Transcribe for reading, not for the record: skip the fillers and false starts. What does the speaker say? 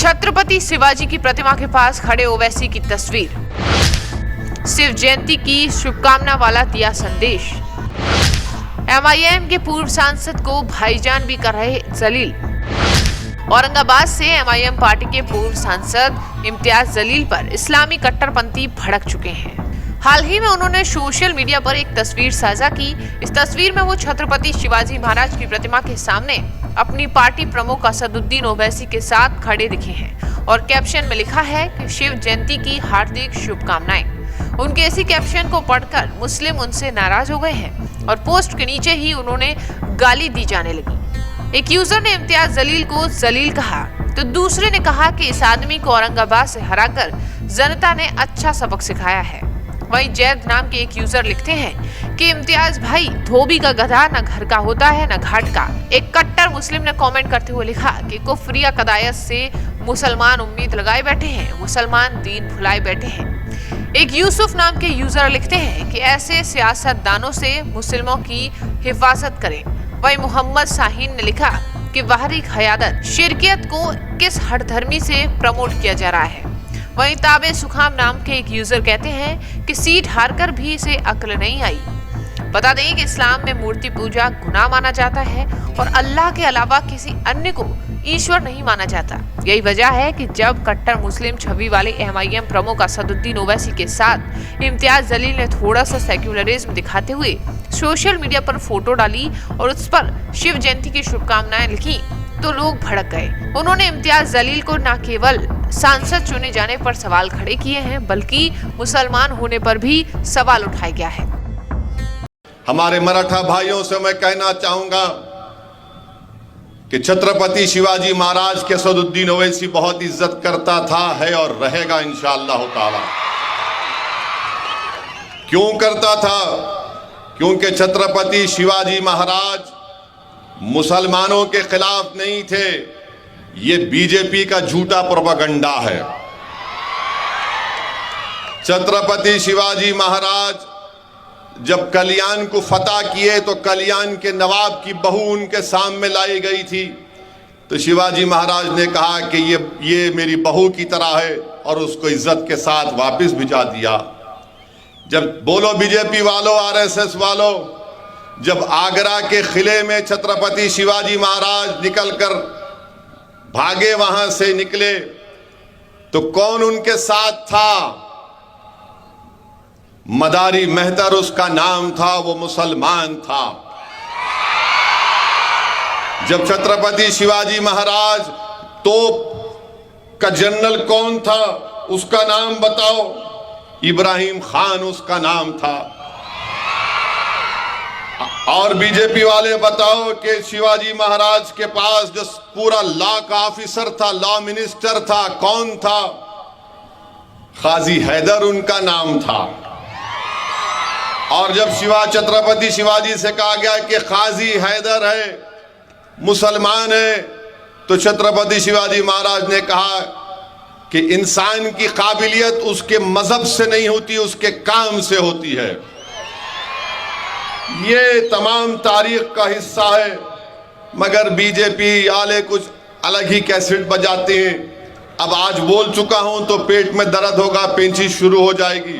छत्रपति शिवाजी की प्रतिमा के पास खड़े ओवैसी की तस्वीर। शिव जयंती की शुभकामना वाला दिया संदेश। एमआईएम के पूर्व सांसद को भाईजान भी कर रहे जलील। औरंगाबाद से एमआईएम पार्टी के पूर्व सांसद इम्तियाज जलील पर इस्लामी कट्टरपंथी भड़क चुके हैं। हाल ही में उन्होंने सोशल मीडिया पर एक तस्वीर साझा की। इस तस्वीर में वो छत्रपति शिवाजी महाराज की प्रतिमा के सामने अपनी पार्टी प्रमुख असदुद्दीन ओवैसी के साथ खड़े दिखे हैं और कैप्शन में लिखा है कि शिव जयंती की हार्दिक शुभकामनाएं। उनके इसी कैप्शन को पढ़कर मुस्लिम उनसे नाराज हो गए हैं और पोस्ट के नीचे ही उन्होंने गाली दी जाने लगी। एक यूजर ने इम्तियाज जलील को जलील कहा तो दूसरे ने कहा कि इस आदमी को औरंगाबाद से हराकर जनता ने अच्छा सबक सिखाया है। वहीं जैद नाम के एक यूजर लिखते हैं कि इम्तियाज भाई, धोबी का गधा न घर का होता है न घाट का। एक कट्टर मुस्लिम ने कमेंट करते हुए लिखा कि कुफ्रिया कदायत से मुसलमान उम्मीद लगाए बैठे हैं, मुसलमान दीन भुलाए बैठे हैं। एक यूसुफ नाम के यूजर लिखते हैं कि ऐसे सियासतदानों से मुस्लिमों की हिफाजत करें। वहीं मोहम्मद शाहीन ने लिखा कि बाहरी क़यादत शिरकियत को किस हठधर्मी से प्रमोट किया जा रहा है। वहीं ताबे सुखाम नाम के एक यूजर कहते हैं कि सीट हारकर भी इसे अक्ल नहीं आई। बता दें कि इस्लाम में मूर्ति पूजा गुनाह माना जाता है और अल्लाह के अलावा किसी अन्य को ईश्वर नहीं माना जाता। यही वजह है कि जब कट्टर मुस्लिम छवि वाले एमआईएम प्रमुख असदुद्दीन ओवैसी के साथ इम्तियाज जलील ने थोड़ा सा सेक्युलरिज्म दिखाते हुए सोशल मीडिया पर फोटो डाली और उस पर शिव जयंती की शुभकामनाएं लिखी तो लोग भड़क गए। उन्होंने इम्तियाज जलील को न केवल सांसद चुने जाने पर सवाल खड़े किए हैं बल्कि मुसलमान होने पर भी सवाल उठाया गया है। हमारे मराठा भाइयों से मैं कहना चाहूंगा कि छत्रपति शिवाजी महाराज के असदुद्दीन ओवैसी बहुत इज्जत करता था, है और रहेगा इंशाअल्लाह ताला। क्यों करता था? क्योंकि छत्रपति शिवाजी महाराज मुसलमानों के खिलाफ नहीं थे। ये बीजेपी का झूठा प्रोपेगेंडा है। छत्रपति शिवाजी महाराज जब कल्याण को फतह किए तो कल्याण के नवाब की बहू उनके सामने लाई गई थी तो शिवाजी महाराज ने कहा कि ये मेरी बहू की तरह है और उसको इज्जत के साथ वापस भिजा दिया। जब बोलो बीजेपी वालों, आरएसएस वालों, जब आगरा के किले में छत्रपति शिवाजी महाराज निकलकर भागे, वहां से निकले तो कौन उनके साथ था? मदारी मेहतर उसका नाम था, वो मुसलमान था। जब छत्रपति शिवाजी महाराज तोप का जनरल कौन था? उसका नाम बताओ। इब्राहिम खान उसका नाम था। और बीजेपी वाले बताओ कि शिवाजी महाराज के पास जो पूरा लॉ का ऑफिसर था, लॉ मिनिस्टर था, कौन था? काजी हैदर उनका नाम था। और जब छत्रपति शिवाजी से कहा गया कि काजी हैदर है, मुसलमान है, तो छत्रपति शिवाजी महाराज ने कहा कि इंसान की काबिलियत उसके मजहब से नहीं होती, उसके काम से होती है। ये तमाम तारीख का हिस्सा है, मगर बीजेपी वाले कुछ अलग ही कैसेट बजाते हैं। अब आज बोल चुका हूं तो पेट में दर्द होगा, पेंची शुरू हो जाएगी।